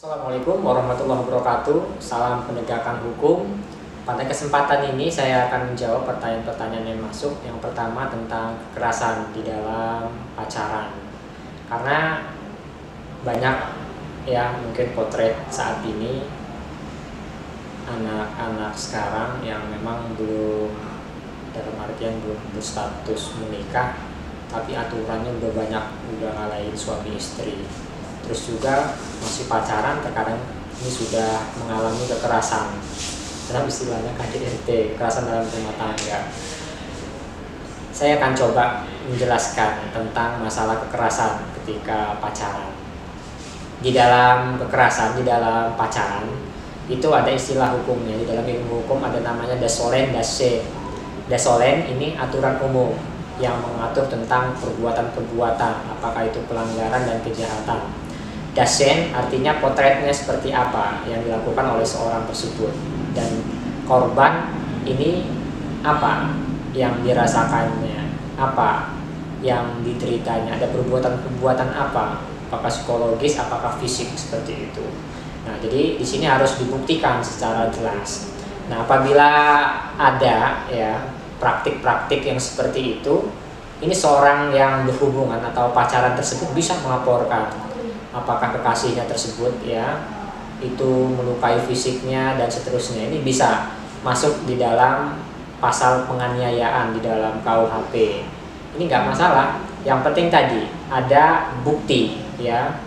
Assalamualaikum warahmatullahi wabarakatuh. Salam penegakan hukum. Pada kesempatan ini saya akan menjawab pertanyaan-pertanyaan yang masuk. Yang pertama tentang kekerasan di dalam pacaran. Karena banyak ya mungkin potret saat ini anak-anak sekarang yang memang belum, dalam artian belum berstatus menikah, tapi aturannya udah banyak, udah ngalahin suami istri. Terus juga masih pacaran, terkadang ini sudah mengalami kekerasan, dalam istilahnya KDRT, kekerasan dalam rumah tangga. Saya akan coba menjelaskan tentang masalah kekerasan ketika pacaran. Di dalam kekerasan, di dalam pacaran, itu ada istilah hukumnya. Di dalam ilmu hukum ada namanya dasolen, dase. Dasolen ini aturan umum yang mengatur tentang perbuatan-perbuatan, apakah itu pelanggaran dan kejahatan. Dasen artinya potretnya seperti apa yang dilakukan oleh seorang tersebut, dan korban ini apa yang dirasakannya, apa yang diteritanya, ada perbuatan-perbuatan apa, apakah psikologis, apakah fisik, seperti itu. Nah, jadi di sini harus dibuktikan secara jelas. Nah, apabila ada ya praktik-praktik yang seperti itu, ini seorang yang berhubungan atau pacaran tersebut bisa melaporkan apakah kekasihnya tersebut ya itu melukai fisiknya dan seterusnya. Ini bisa masuk di dalam pasal penganiayaan di dalam KUHP. Ini nggak masalah, yang penting tadi ada bukti ya,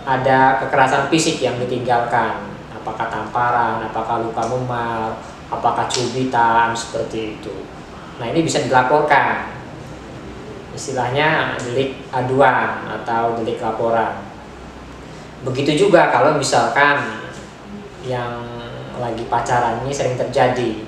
ada kekerasan fisik yang ditinggalkan, apakah tamparan, apakah luka memar, apakah cubitan, seperti itu. Nah, ini bisa dilaporkan, istilahnya delik aduan atau delik laporan. Begitu juga kalau misalkan yang lagi pacaran ini sering terjadi,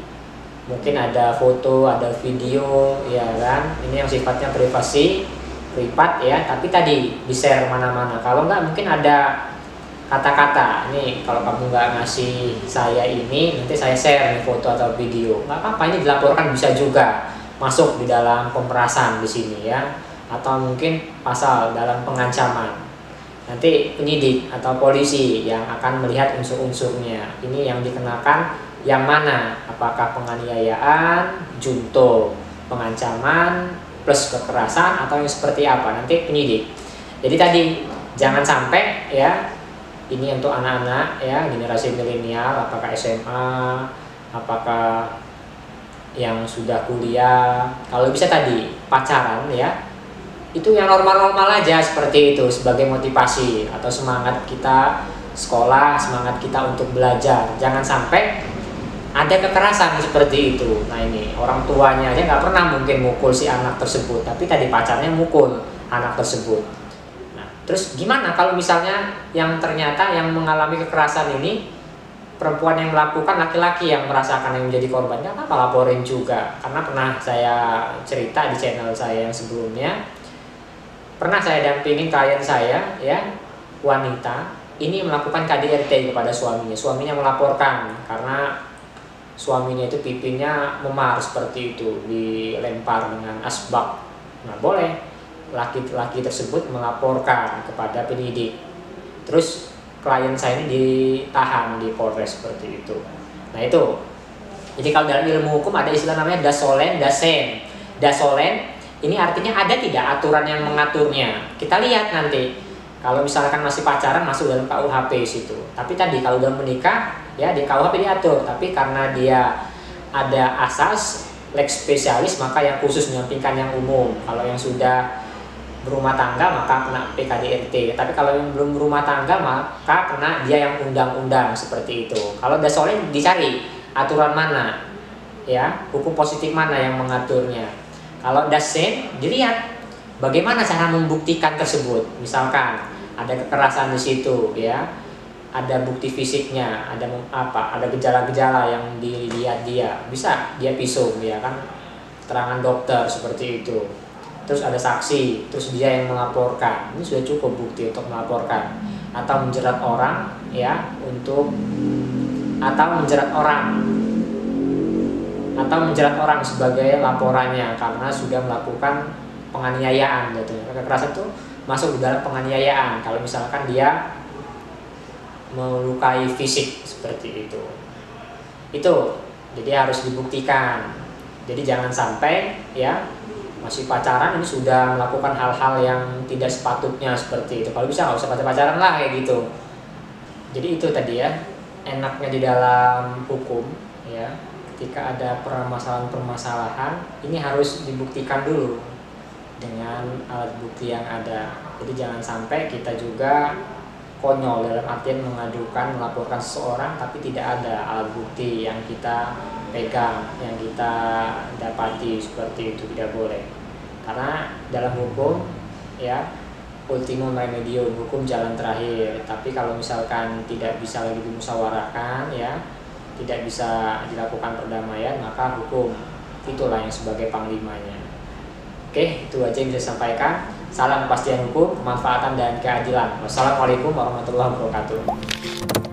mungkin ada foto, ada video, ya kan, ini yang sifatnya privasi, privat ya, tapi tadi di-share mana-mana. Kalau nggak, mungkin ada kata-kata, nih kalau kamu nggak ngasih saya ini, nanti saya share nih foto atau video. Nggak apa-apa, ini dilaporkan, bisa juga masuk di dalam pemerasan di sini ya, atau mungkin pasal dalam pengancaman. Nanti penyidik atau polisi yang akan melihat unsur-unsurnya. Ini yang dikenakan yang mana? Apakah penganiayaan, junto, pengancaman, plus kekerasan, atau yang seperti apa? Nanti penyidik. Jadi tadi jangan sampai ya, ini untuk anak-anak ya, generasi milenial, apakah SMA, apakah yang sudah kuliah. Kalau bisa tadi pacaran ya, itu yang normal-normal aja, seperti itu, sebagai motivasi atau semangat kita sekolah, semangat kita untuk belajar. Jangan sampai ada kekerasan seperti itu. Nah, ini orang tuanya aja nggak pernah mungkin mukul si anak tersebut, tapi tadi pacarnya mukul anak tersebut. Nah, terus gimana kalau misalnya yang ternyata yang mengalami kekerasan ini perempuan yang melakukan, laki-laki yang merasakan, yang menjadi korbannya, apa laporin juga. Karena pernah saya cerita di channel saya yang sebelumnya, pernah saya dampingin klien saya ya, wanita ini melakukan KDRT kepada suaminya. Suaminya melaporkan karena suaminya itu pipinya memar seperti itu, dilempar dengan asbak. Nah, boleh laki-laki tersebut melaporkan kepada penyidik. Terus klien saya ini ditahan di Polres seperti itu. Nah, itu. Jadi kalau dalam ilmu hukum ada istilah namanya dasolen, dasen. Dasolen ini artinya ada tidak aturan yang mengaturnya. Kita lihat nanti. Kalau misalkan masih pacaran, masuk dalam KUHP situ. Tapi tadi kalau udah menikah, ya di KUHP diatur. Tapi karena dia ada asas lex spesialis, maka yang khusus menyampingkan yang umum. Kalau yang sudah berumah tangga, maka kena PKDRT. Tapi kalau yang belum berumah tangga, maka kena dia yang undang-undang, seperti itu. Kalau dasolen dicari aturan mana, ya hukum positif mana yang mengaturnya. Kalau dasen dilihat bagaimana cara membuktikan tersebut. Misalkan ada kekerasan di situ ya, ada bukti fisiknya, ada apa, ada gejala-gejala yang dilihat dia, bisa dia visum ya kan, keterangan dokter seperti itu. Terus ada saksi, terus dia yang melaporkan. Ini sudah cukup bukti untuk melaporkan atau menjerat orang ya, atau menjerat orang sebagai laporannya karena sudah melakukan penganiayaan gitu. Kekerasan itu masuk di dalam penganiayaan. Kalau misalkan dia melukai fisik seperti itu. Jadi harus dibuktikan. Jadi jangan sampai ya masih pacaran ini sudah melakukan hal-hal yang tidak sepatutnya seperti itu. Kalau bisa nggak usah pacaran lah kayak gitu. Jadi itu tadi ya, enaknya di dalam hukum ya, ketika ada permasalahan-permasalahan ini harus dibuktikan dulu dengan alat bukti yang ada. Jadi jangan sampai kita juga konyol dalam artian melaporkan seseorang tapi tidak ada alat bukti yang kita pegang, yang kita dapati, seperti itu tidak boleh. Karena dalam hukum ya, ultimum remedium, hukum jalan terakhir. Tapi kalau misalkan tidak bisa lagi dimusyawarahkan ya, tidak bisa dilakukan perdamaian, maka hukum itulah yang sebagai panglimanya. Oke, itu aja yang bisa sampaikan. Salam kepastian hukum, kemanfaatan dan keadilan. Wassalamualaikum warahmatullahi wabarakatuh.